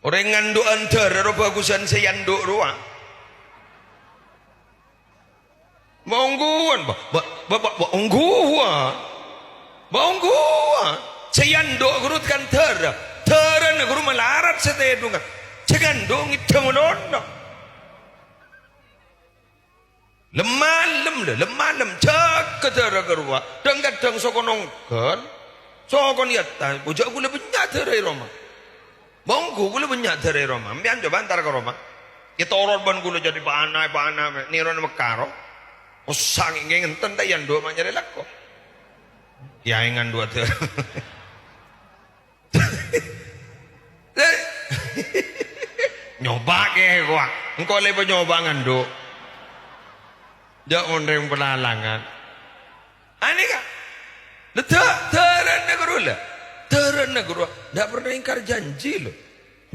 Orang nganduk antar ro bagusan sayanduk ruang. Baungguan baungguan sayanduk gurut kan teran guru melarat setedung cegandung itu monono lemalem cek ketera gerua dang sokonongkan sokon yatta bujak gula banyak terai Roma bangku gula banyak terai Roma ambian coba antar ke Roma kita orang ban gula jadi panai niron mekaro usang ingin tentang yang dua macam lelako ya ingan dua ter nyoba ke gua engkau lebih nyoba nganduk jangan ondreng pelalangan aneh kan teran negara tidak pernah ingkar janji loh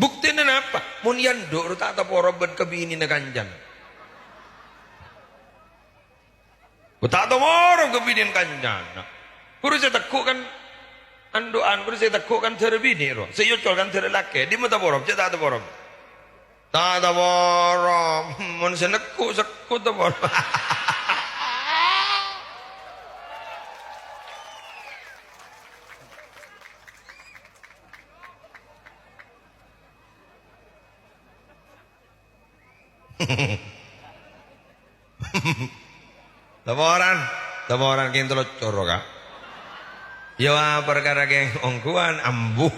buktinya apa munian do tak tahu porobat kebini nekanjan tak tahu orang kebini kanjan guru saya tekuk kan andoan guru saya tekuk kan terbini roh saya yocol kan terlake di mata porob saya tak tahu porob tak ada borom, manusia sekut tak borom. Taboran kinto lo coro ka. Yo perkara geng ongkuan ambu.